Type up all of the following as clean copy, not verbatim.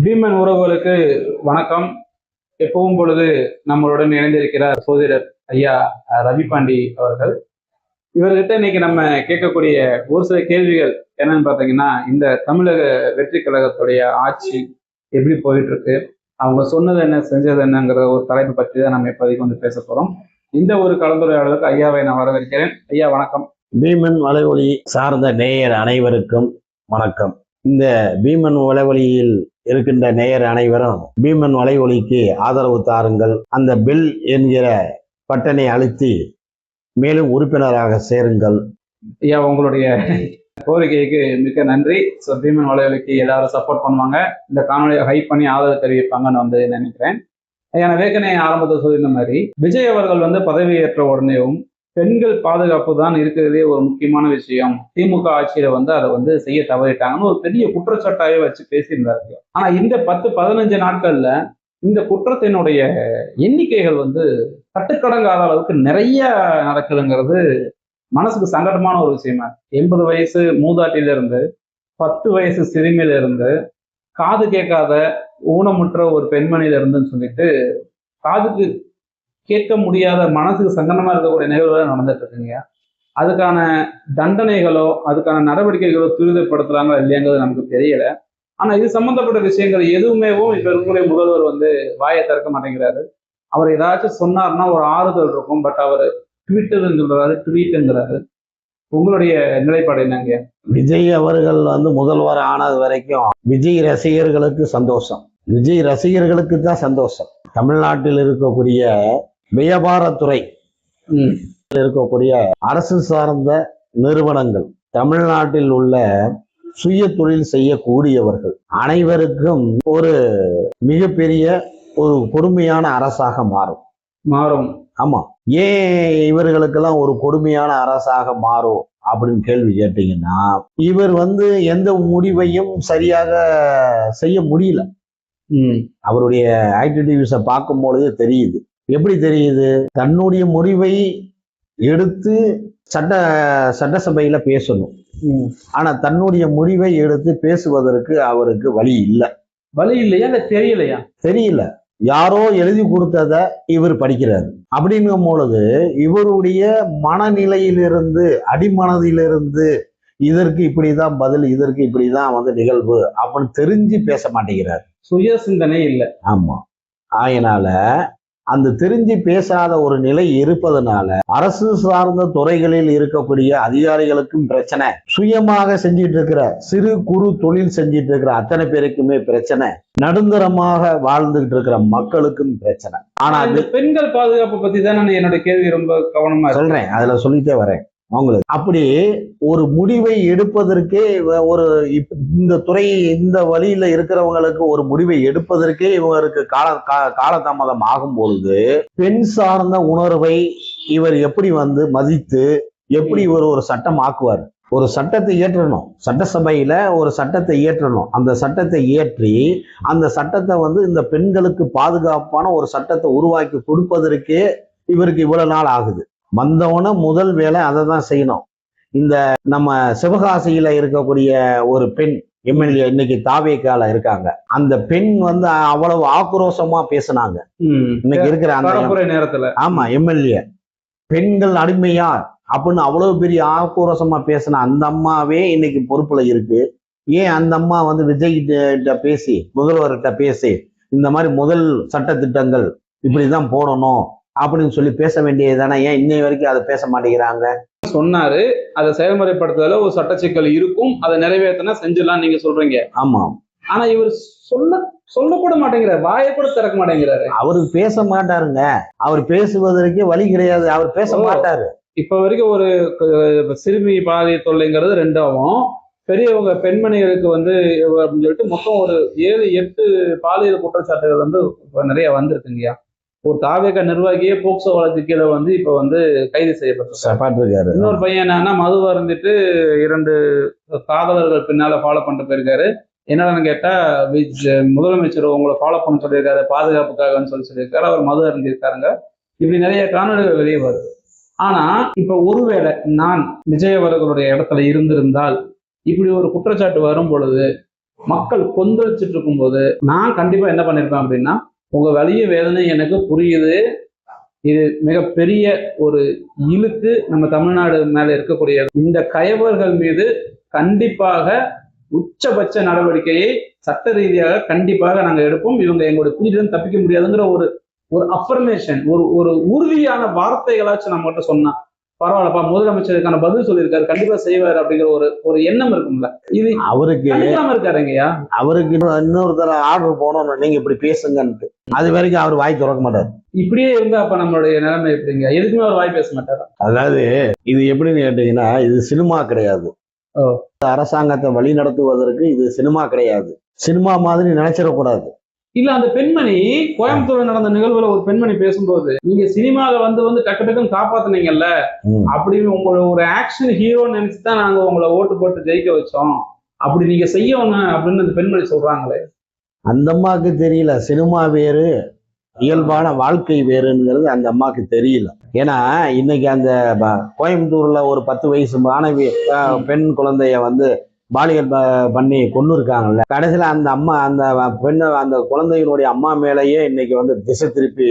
பீமன் உறவுகளுக்கு வணக்கம். எப்பவும் பொழுது நம்மளுடன் இணைந்திருக்கிறார் சோதிடர் ஐயா ரவி பாண்டி அவர்கள். இவர்கிட்ட இன்னைக்கு நம்ம கேட்கக்கூடிய ஒரு சில கேள்விகள் என்னன்னு பார்த்தீங்கன்னா, இந்த தமிழக வெற்றி கழகத்துடைய ஆட்சி எப்படி போயிட்டு இருக்கு, அவங்க சொன்னது என்ன செஞ்சது என்னங்கிற ஒரு தலைப்பு பற்றி தான் நம்ம இப்போதைக்கு வந்து பேச போறோம். இந்த ஒரு கலந்துரையாடலுக்கு ஐயாவை நான் வரவேற்கிறேன். ஐயா வணக்கம். பீமன் வலைவொலி சார்ந்த நேயர் அனைவருக்கும் வணக்கம். இந்த பீமன் வலைவொலியில் இருக்கின்ற நேயர் அனைவரும் பீமன் வலைவொலிக்கு ஆதரவு தாருங்கள். அந்த பெல் என்கிற பட்டனை அழுத்தி மேலும் உறுப்பினராக சேருங்கள். ஐயா உங்களுடைய கோரிக்கைக்கு மிக்க நன்றி. ஸோ பீமன் வலைவொலிக்கு எல்லாரும் சப்போர்ட் பண்ணுவாங்க, இந்த காணொலியை ஹைப் பண்ணி ஆதரவு தெரிவிப்பாங்கன்னு வந்து நினைக்கிறேன். ஐயா நான் வேகனே ஆரம்பத்தில் சொல்லியிருந்த மாதிரி, விஜய் அவர்கள் வந்து பதவியேற்ற உடனேவும் பெண்கள் பாதுகாப்பு தான் இருக்கிறதே ஒரு முக்கியமான விஷயம், திமுக ஆட்சியில வந்து அதை வந்து செய்ய தவறிட்டாங்கன்னு ஒரு பெரிய குற்றச்சாட்டாவே வச்சு பேசியிருந்தாரு. ஆனா இந்த 10-15 நாட்கள்ல இந்த குற்றத்தினுடைய எண்ணிக்கைகள் வந்து கட்டுக்கடங்காத அளவுக்கு நிறைய நடக்குதுங்கிறது மனசுக்கு சங்கடமான ஒரு விஷயமா. 80 வயசு மூதாட்டில இருந்து 10 வயசு சிறுமியில இருந்து காது கேட்காத ஊனமுற்ற ஒரு பெண்மணியில இருந்துன்னு சொல்லிட்டு காதுக்கு கேட்க முடியாத மனசுக்கு சங்கடமா இருக்கக்கூடிய நிகழ்வுகள் நடந்துட்டு இருக்குங்க. அதுக்கான தண்டனைகளோ அதுக்கான நடவடிக்கைகளோ துரிதப்படுத்துறாங்களா இல்லையாங்கிறது நமக்கு தெரியல. ஆனா இது சம்பந்தப்பட்ட விஷயங்கள் எதுவுமேவும் இப்ப இருக்கக்கூடிய முதல்வர் வந்து வாயை திறக்க மாட்டேங்கிறாரு. அவர் ஏதாச்சும் சொன்னார்னா ஒரு ஆறுதல் இருக்கும், பட் அவர் ட்வீட்டுங்கிறாரு. உங்களுடைய நிலைப்பாடு என்னங்க? விஜய் அவர்கள் வந்து முதல்வர் ஆனது வரைக்கும் விஜய் ரசிகர்களுக்கு சந்தோஷம், விஜய் ரசிகர்களுக்கு தான் சந்தோஷம். தமிழ்நாட்டில் இருக்கக்கூடிய வியாபாரத்துறை இருக்கக்கூடிய அரசு சார்ந்த நிறுவனங்கள், தமிழ்நாட்டில் உள்ள சுய தொழில் செய்யக்கூடியவர்கள் அனைவருக்கும் ஒரு மிகப்பெரிய ஒரு கொடுமையான அரசாக மாறும். ஆமா, ஏன் இவர்களுக்கெல்லாம் ஒரு கொடுமையான அரசாக மாறும் அப்படின்னு கேள்வி கேட்டீங்கன்னா, இவர் வந்து எந்த முடிவையும் சரியாக செய்ய முடியல. அவருடைய ஆக்டிவிட்டிஸை பார்க்கும் பொழுது தெரியுது. எப்படி தெரியுது? தன்னுடைய முடிவை எடுத்து சட்டசபையில பேசணும், ஆனா தன்னுடைய முடிவை எடுத்து பேசுவதற்கு அவருக்கு வழி இல்லையா? தெரியல. யாரோ எழுதி கொடுத்தத இவர் படிக்கிறார். அப்படிங்கும் பொழுது இவருடைய மனநிலையிலிருந்து, அடிமனதிலிருந்து இதற்கு இப்படிதான் பதில், இதற்கு இப்படிதான் வந்து நிகழ்வு அப்படின்னு தெரிஞ்சு பேச மாட்டேங்கிறார். சுய சிந்தனை இல்லை. ஆமா, அதனால அந்த தெரிஞ்சு பேசாத ஒரு நிலை இருப்பதனால அரசு சார்ந்த துறைகளில் இருக்கக்கூடிய அதிகாரிகளுக்கும் பிரச்சனை, சுயமாக செஞ்சிட்டு இருக்கிற சிறு குறு தொழில் செஞ்சிட்டு இருக்கிற அத்தனை பேருக்குமே பிரச்சனை, நடுந்தரமாக வாழ்ந்துகிட்டு இருக்கிற மக்களுக்கும் பிரச்சனை. ஆனா அது பெண்கள் பாதுகாப்பு பத்தி தான் என்னோட கேள்வி ரொம்ப கவனமா சொல்றேன், அதுல சொல்லிட்டே வரேன். அவங்களுக்கு அப்படி ஒரு முடிவை எடுப்பதற்கே ஒரு இந்த துறை இந்த வழியில இருக்கிறவங்களுக்கு ஒரு முடிவை எடுப்பதற்கே இவருக்கு காலதாமதம் ஆகும் பொழுது பெண் சார்ந்த உணர்வை இவர் எப்படி வந்து மதித்து எப்படி இவர் ஒரு சட்டம் ஆக்குவார்? ஒரு சட்டத்தை இயற்றணும், சட்டசபையில ஒரு சட்டத்தை இயற்றணும். அந்த சட்டத்தை இயற்றி அந்த சட்டத்தை வந்து இந்த பெண்களுக்கு பாதுகாப்பான ஒரு சட்டத்தை உருவாக்கி கொடுப்பதற்கே இவருக்கு இவ்வளவு நாள் ஆகுது. வந்தவன முதல் வேலை அதை தான் செய்யணும். இந்த நம்ம சிவகாசியில இருக்கக்கூடிய ஒரு பெண் எம்எல்ஏ இன்னைக்கு தாவேக்கால இருக்காங்க. அந்த பெண் வந்து அவ்வளவு ஆக்ரோஷமா பேசினாங்க இன்னைக்கு இருக்கிற அந்த நேரத்துல. ஆமா, எம்எல்ஏ பெண்கள் அடிமையா அப்படின்னு அவ்வளவு பெரிய ஆக்ரோஷமா பேசின அந்த அம்மாவே இன்னைக்கு பொறுப்புல இருக்கு. ஏன் அந்த அம்மா வந்து விஜய் கிட்ட பேசி, முதல்வர்கிட்ட பேசி இந்த மாதிரி முதல் சட்ட திட்டங்கள் இப்படிதான் போடணும் அப்படின்னு சொல்லி பேச வேண்டியதுதானே? ஏன் இன்னை வரைக்கும் அதை பேச மாட்டேங்கிறாங்க? சொன்னாரு, அதை செயல்முறைப்படுத்துறதுல ஒரு சட்ட சிக்கல் இருக்கும், அதை நிறைவேற்றினா செஞ்சிடலாம் நீங்க சொல்றீங்க. ஆமா, ஆனா இவர் சொல்லக்கூட மாட்டேங்கிறாரு, வாயை கூட திறக்க மாட்டேங்கிறாரு. அவரு பேச மாட்டாருங்க, அவர் பேசுவதற்கே வழி கிடையாது, அவர் பேச மாட்டாரு. இப்ப வரைக்கும் ஒரு சிறுமி பாலியல் தொல்லைங்கிறது ரெண்டாவும், பெரியவங்க பெண்மணிகளுக்கு வந்து அப்படின்னு சொல்லிட்டு மொத்தம் ஒரு 7-8 பாலியல் குற்றச்சாட்டுகள் வந்து நிறைய வந்திருக்குங்கய்யா. ஒரு தாவேக நிர்வாகியே போக்சோ வழக்கு கீழே வந்து இப்ப வந்து கைது செய்யப்பட்டிருக்காரு. இன்னொரு பையன் என்னன்னா, மது அருந்திட்டு 2 காதலர்கள் பின்னால ஃபாலோ பண்ணிட்டு போயிருக்காரு. என்னன்னு கேட்டா, முதலமைச்சர் உங்களை ஃபாலோ பண்ண சொல்லியிருக்காரு பாதுகாப்புக்காகன்னு சொல்லியிருக்காரு. அவர் மது அருந்திருக்காருங்க. இப்படி நிறைய காணொலிகள் வெளியே வருது. ஆனா இப்ப ஒருவேளை நான் விஜய் அவர்களுடைய இடத்துல இருந்திருந்தால் இப்படி ஒரு குற்றச்சாட்டு வரும் பொழுது மக்கள் கொந்தளிச்சுட்டு இருக்கும்போது நான் கண்டிப்பா என்ன பண்ணிருப்பேன் அப்படின்னா, உங்க வலிய வேதனை எனக்கு புரியுது, இது மிகப்பெரிய ஒரு இழுக்கு நம்ம தமிழ்நாடு மேல இருக்கக்கூடிய இந்த கயவர்கள் மீது கண்டிப்பாக உச்சபட்ச நடவடிக்கையை சட்ட ரீதியாக கண்டிப்பாக நாங்க எடுப்போம், இவங்க எங்களுடைய பிடிச்சிருந்து தப்பிக்க முடியாதுங்கிற ஒரு ஒரு அஃபர்மேஷன், ஒரு ஒரு உறுதியான வார்த்தைகளாச்சும் நம்ம கிட்ட சொன்னா பரவாயில்லப்பா, முதலமைச்சருக்கான பதில் சொல்லியிருக்காரு, கண்டிப்பா செய்வாரு அப்படிங்கிற ஒரு ஒரு எண்ணம் இருக்கும்ல. இது அவருக்கு இருக்காருங்கய்யா. அவருக்கு இன்னொருத்தர ஆர்டர் போனோம், நீங்க இப்படி பேசுங்கன்ட்டு, அது வரைக்கும் அவர் வாய் திறக்க மாட்டார். இப்படியே இருந்தா அப்ப நம்மளுடைய நிலைமை எப்படிங்க? எதுக்குமே அவர் வாய் பேச மாட்டாரா? அதாவது இது எப்படின்னு கேட்டீங்கன்னா, இது சினிமா கிடையாது. அரசாங்கத்தை வழி நடத்துவதற்கு இது சினிமா கிடையாது. சினிமா மாதிரி நினைச்சிடக்கூடாது. இல்ல, அந்த பெண்மணி கோயம்புத்தூர்ல நடந்த நிகழ்வுல ஒரு பெண்மணி பேசும்போது, நீங்க சினிமாவை வந்து டக்கு டக்குன்னு காப்பாத்துனீங்கல்ல, அப்படின்னு உங்களை ஒரு ஆக்ஷன் ஹீரோ நினைச்சுதான் நாங்க உங்களை ஓட்டு போட்டு ஜெயிக்க வச்சோம், அப்படி நீங்க செய்யணும் அப்படின்னு அந்த பெண்மணி சொல்றாங்களே. அந்த அம்மாவுக்கு தெரியல சினிமா வேறு, இயல்பான வாழ்க்கை வேறுங்கிறது அந்த அம்மாவுக்கு தெரியல. ஏன்னா இன்னைக்கு அந்த கோயம்புத்தூர்ல ஒரு 10 வயசு மாணவி பெண் குழந்தைய வந்து பாலியல் பண்ணி கொண்டு இருக்காங்கல்ல, கடைசியில அந்த அம்மா அந்த பெண்ணை அந்த குழந்தையினுடைய அம்மா மேலேயே இன்னைக்கு வந்து திசை திருப்பி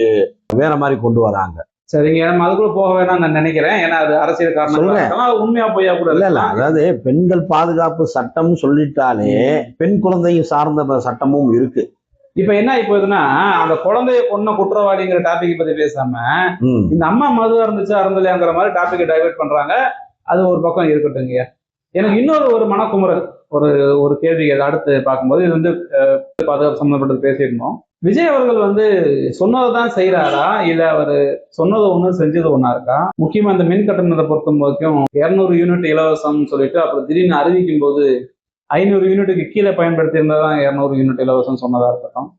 வேற மாதிரி கொண்டு வராங்க. சரிங்க, நம்ம அதுக்குள்ள போக வேணாம் நான் நினைக்கிறேன். ஏன்னா அது அரசியல் காரணம், உண்மையா போயா கூட இல்ல. அதாவது பெண்கள் பாதுகாப்பு சட்டம் சொல்லிட்டாலே பெண் குழந்தையும் சார்ந்த சட்டமும் இருக்கு. இப்ப என்ன ஆயிப்போகுதுன்னா, அந்த குழந்தைய கொன்ன குற்றவாளிங்கிற டாபிக் பத்தி பேசாம இந்த அம்மா மது இருந்துச்சா அருந்தலையாங்கிற மாதிரி டாபிக் டைவர்ட் பண்றாங்க. அது ஒரு பக்கம் இருக்கட்டுங்க. எனக்கு இன்னொரு ஒரு மனக்குமுறல், ஒரு ஒரு கேள்வி அடுத்து பார்க்கும்போது, இது வந்து பாதுகாப்பு சம்பந்தப்பட்டது பேசியிருந்தோம். விஜய் அவர்கள் வந்து சொன்னதான் செய்யறாரா, இல்ல அவரு சொன்னது ஒண்ணு செஞ்சது ஒண்ணா இருக்கா? முக்கியமா இந்த மின் கட்டணத்தை பொறுத்த வரைக்கும் 200 யூனிட் இலவசம் சொல்லிட்டு அப்புறம் திடீர்னு அறிவிக்கும் போது 500 யூனிட்டுக்கு கீழே பயன்படுத்தி இருந்தாதான் 200 யூனிட் இலவசம் சொன்னதா இருக்கட்டும்,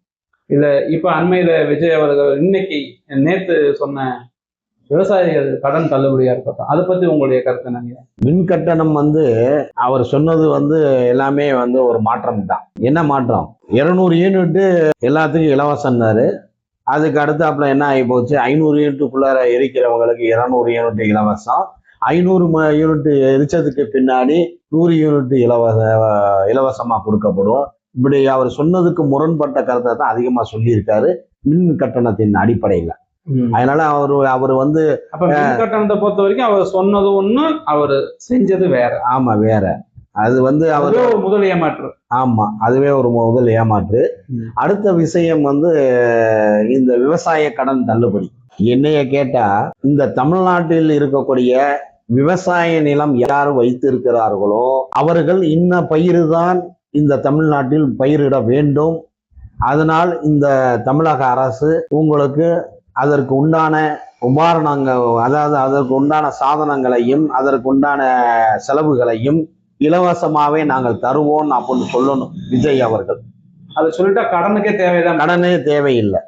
இல்ல இப்ப அண்மையில விஜய் அவர்கள் இன்னைக்கு நேத்து சொன்ன விவசாயிகள் கடன் தள்ளுபடியா இருக்கட்டும், அதை பத்தி உங்களுடைய கருத்து என்னங்க? மின் கட்டணம் வந்து அவர் சொன்னது வந்து எல்லாமே வந்து ஒரு மாற்றம் தான். என்ன மாற்றம்? 200 யூனிட் எல்லாத்துக்கும் இலவசம்னாரு. அதுக்கு அடுத்தாப்புல என்ன ஆகி போச்சு, 500 யூனிட்டுக்குள்ளார எரிக்கிறவங்களுக்கு 200 யூனிட் இலவசம். 500 யூனிட் எரிச்சதுக்கு பின்னாடி 100 யூனிட் இலவசமா கொடுக்கப்படும். இப்படி அவர் சொன்னதுக்கு முரண்பட்ட கருத்தை தான் அதிகமா சொல்லியிருக்காரு மின் கட்டணத்தின் அடிப்படையில. அதனால அவர் வந்து கட்டணத்தை பொறுத்த வரைக்கும் அவர் சொன்னது ஒண்ணு, அவர் செஞ்சது வேற. ஆமா, வேற. அது வந்து அவர் முதல் ஏமாற்று. ஆமா, அதுவே ஒரு முதல் ஏமாற்று. அடுத்த விஷயம் வந்து இந்த விவசாய கடன் தள்ளுபடி. என்னைய கேட்டா, இந்த தமிழ்நாட்டில் இருக்கக்கூடிய விவசாய நிலம் யார் வைத்திருக்கிறார்களோ அவர்கள் இன்ன பயிர்தான் இந்த தமிழ்நாட்டில் பயிரிட வேண்டும். அதனால் இந்த தமிழக அரசு உங்களுக்கு அதற்கு உண்டான உபகரணங்கள், அதாவது அதற்கு உண்டான சாதனங்களையும் அதற்கு உண்டான செலவுகளையும் இலவசமாவே நாங்கள் தருவோம் அப்படின்னு சொல்லணும் விஜய் அவர்கள். அதை சொல்லிட்டா கடனுக்கே தேவைதான். கடனே தேவையில்லை.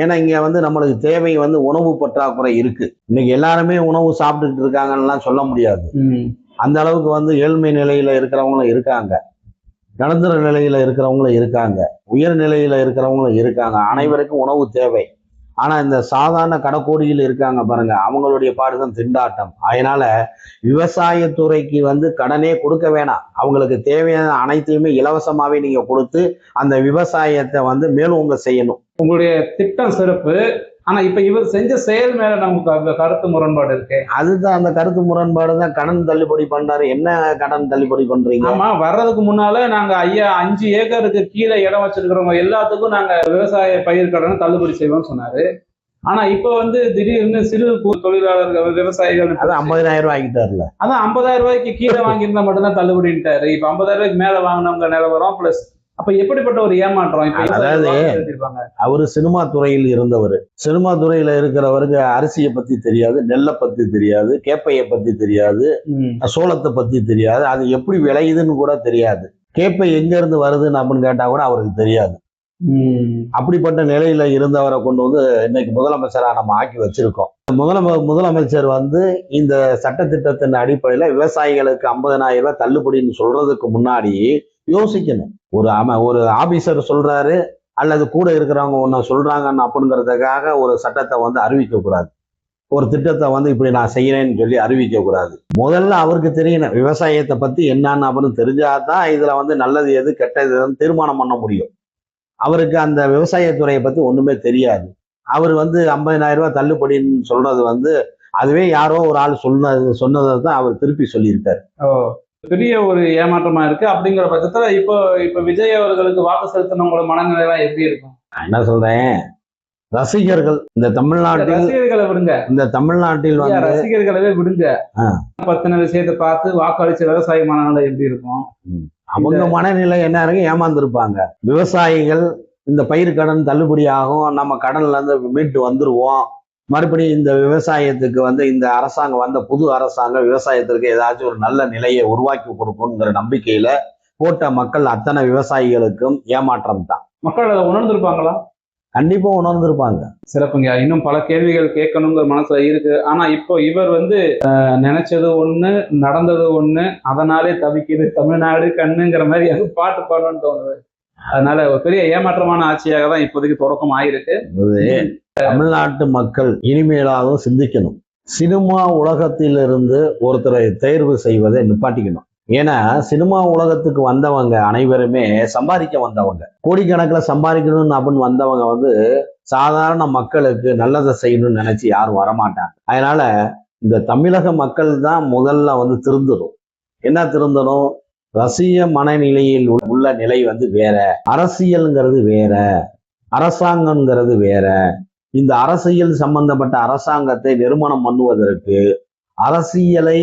ஏன்னா இங்க வந்து நம்மளுக்கு தேவை வந்து உணவு பற்றாக்குறை இருக்கு. இன்னைக்கு எல்லாருமே உணவு சாப்பிட்டுட்டு இருக்காங்கன்னு சொல்ல முடியாது. அந்த அளவுக்கு வந்து ஏழ்மை நிலையில இருக்கிறவங்களும் இருக்காங்க, நடுத்தர நிலையில இருக்கிறவங்களும் இருக்காங்க, உயர் நிலையில இருக்கிறவங்களும் இருக்காங்க. அனைவருக்கும் உணவு தேவை. ஆனா இந்த சாதாரண கடற்கோடியில் இருக்காங்க பாருங்க, அவங்களுடைய பாடுதான் திண்டாட்டம். அதனால விவசாயத்துறைக்கு வந்து கடனே கொடுக்க வேணாம், அவங்களுக்கு தேவையான அனைத்தையுமே இலவசமாவே நீங்க கொடுத்து அந்த விவசாயத்தை வந்து மேலும் செய்யணும். உங்களுடைய திட்டம் சிறப்பு. ஆனா இப்ப இவர் செஞ்ச செயல் மேல நமக்கு கருத்து முரண்பாடு இருக்கு. அதுதான் அந்த கருத்து முரண்பாடு தான். கடன் தள்ளுபடி பண்றாரு. என்ன கடன் தள்ளுபடி பண்றீங்க? ஆமா, வர்றதுக்கு முன்னால நாங்க 5 ஏக்கருக்கு கீழே இடம் வச்சிருக்கிறவங்க எல்லாத்துக்கும் நாங்க விவசாய பயிர் கடனை தள்ளுபடி செய்வோம்னு சொன்னாரு. ஆனா இப்ப வந்து திடீர்னு சிறு தொழிலாளர்கள் விவசாயிகள் 50,000 ரூபாய் ஆகிட்டாருல. அதான் 50,000 ரூபாய்க்கு கீழே வாங்கியிருந்தா மட்டும்தான் தள்ளுபடிட்டாரு. இப்ப 50,000 ரூபாய்க்கு மேல வாங்கினவங்க நிலவரம் பிளஸ். அப்ப எப்படிப்பட்ட ஒரு ஏமாற்றம்? அதாவது அவரு சினிமா துறையில் இருந்தவர். சினிமா துறையில இருக்கிறவருக்கு அரிசியை பத்தி தெரியாது, நெல்லை பத்தி தெரியாது, கேப்பையை பத்தி தெரியாது, சோளத்தை பத்தி தெரியாது, அது எப்படி விளையுதுன்னு கூட தெரியாது. கேப்பை எங்க இருந்து வருதுன்னு அப்படின்னு கேட்டா கூட அவருக்கு தெரியாது. அப்படிப்பட்ட நிலையில இருந்தவரை கொண்டு வந்து இன்னைக்கு முதலமைச்சரா நம்ம ஆக்கி வச்சிருக்கோம். முதலமைச்சர் வந்து இந்த சட்டத்திட்டத்தின் அடிப்படையில விவசாயிகளுக்கு 50,000 ரூபாய் தள்ளுபடின்னு சொல்றதுக்கு முன்னாடி யோசிக்கணும். ஒரு ஆபீசர் சொல்றாரு அல்லது கூட இருக்கிறவங்க ஒண்ணு சொல்றாங்கன்னு அப்படிங்கிறதுக்காக ஒரு சட்டத்தை வந்து அறிவிக்க கூடாது. ஒரு திட்டத்தை வந்து இப்படி நான் செய்யறேன்னு சொல்லி அறிவிக்க கூடாது. முதல்ல அவருக்கு தெரியணும் விவசாயத்தை பத்தி என்னன்னு அப்படின்னு தெரிஞ்சாதான் இதுல வந்து நல்லது எது கெட்டது எதுன்னு தீர்மானம் பண்ண முடியும். அவருக்கு அந்த விவசாயத்துறையை பத்தி ஒண்ணுமே தெரியாது. அவர் வந்து 50,000 ரூபாய் தள்ளுபடின்னு சொல்றது வந்து அதுவே யாரோ ஒரு ஆள் சொன்னதை தான் அவர் திருப்பி சொல்லியிருக்காரு. பெரிய ஒரு ஏமாற்றமா இருக்கு. அப்படிங்கிற பட்சத்துல இப்போ விஜய் அவர்களுக்கு வாக்கு செலுத்தினவங்களோட மனநிலை எல்லாம் எப்படி இருக்கும்? நான் என்ன சொல்றேன், ரசிகர்கள் இந்த தமிழ்நாட்டில் ரசிகர்களை விடுங்க, இந்த தமிழ்நாட்டில் வந்து ரசிகர்களவே விடுங்க, பத்தின விஷயத்தை பார்த்து வாக்களிச்ச விவசாய மனநிலை எப்படி இருக்கும்? அவங்க மனநிலை என்ன இருக்கு, ஏமாந்துருப்பாங்க. விவசாயிகள் இந்த பயிர் கடன் தள்ளுபடி ஆகும், நம்ம கடன்ல இருந்து மீட்டு வந்துருவோம், மறுபடியும் இந்த விவசாயத்துக்கு வந்து இந்த அரசாங்கம் வந்த புது அரசாங்கம் விவசாயத்திற்கு ஏதாச்சும் ஒரு நல்ல நிலையை உருவாக்கி கொடுக்குங்கிற நம்பிக்கையில போட்ட மக்கள் அத்தனை விவசாயிகளுக்கும் ஏமாற்றம் தான். மக்கள் அதை உணர்ந்திருப்பாங்களா? கண்டிப்பா உணர்ந்திருப்பாங்க. சிறப்புங்க. இன்னும் பல கேள்விகள் கேட்கணுங்கிற மனசுல இருக்கு. ஆனா இப்போ இவர் வந்து நினைச்சது ஒண்ணு, நடந்தது ஒண்ணு, அதனாலே தவிக்குது தமிழ்நாடு கண்ணுங்கிற மாதிரி அது பாட்டு பாடணும்னு தோணுது. அதனால ஒரு பெரிய ஏமாற்றமான ஆட்சியாக தான் இப்போதைக்கு தொடக்கம் ஆயிருக்கு. தமிழ்நாட்டு மக்கள் இனிமேலாவது சிந்திக்கணும். சினிமா உலகத்திலிருந்து ஒருத்தரை தேர்வு செய்வதை நிப்பாட்டிக்கணும். ஏன்னா சினிமா உலகத்துக்கு வந்தவங்க அனைவருமே சம்பாதிக்க வந்தவங்க, கோடிக்கணக்கில் சம்பாதிக்கணும்னு அப்படின்னு வந்தவங்க வந்து சாதாரண மக்களுக்கு நல்லதை செய்யணும்னு நினைச்சு யாரும் வரமாட்டாங்க. அதனால இந்த தமிழக மக்கள் தான் முதல்ல வந்து திருந்தணும். என்ன திருந்தணும்? ரசிக மனநிலையில் உள்ள நிலை வந்து வேற, அரசியல்ங்கிறது வேற, அரசாங்கம்ங்கிறது வேற. இந்த அரசியல் சம்பந்தப்பட்ட அரசாங்கத்தை நிறுவனம் பண்ணுவதற்கு அரசியலை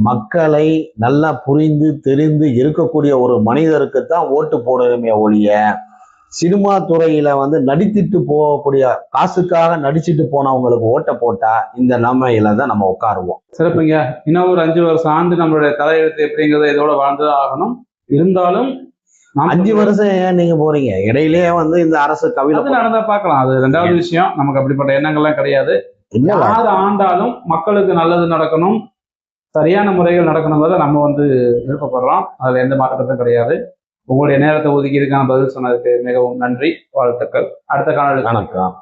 மக்களை நல்லா புரிந்து தெரிந்து இருக்கக்கூடிய ஒரு மனிதருக்கு தான் ஓட்டு போடணுமே ஒழிய சினிமா துறையில வந்து நடித்துட்டு போகக்கூடிய காசுக்காக நடிச்சுட்டு போனவங்களுக்கு ஓட்ட போட்டா இந்த நிலைமையில தான் நம்ம உட்காருவோம். சிறப்புங்க. இன்னும் ஒரு 5 வருஷம் ஆண்டு நம்மளுடைய தலையெழுத்து எப்படிங்கிறத இதோட வாழ்ந்துதான் ஆகணும். இருந்தாலும் 5 வருஷம் ஏன் நீங்க போறீங்க? இடையிலேயே வந்து இந்த அரசு கவிதை நடந்தா பார்க்கலாம், அது 2வது விஷயம். நமக்கு அப்படிப்பட்ட எண்ணங்கள்லாம் கிடையாது. யார் ஆண்டாலும் மக்களுக்கு நல்லது நடக்கணும், சரியான முறைகள் நடக்கணுங்கிறத நம்ம வந்து விருப்பப்படுறோம். அதுல எந்த மாற்றத்தும் கிடையாது. உங்களுடைய நேரத்தை ஒதுக்கி இதுக்கான பதில் சொன்னதுக்கு மிகவும் நன்றி, வாழ்த்துக்கள். அடுத்த காணொளி. வணக்கம்.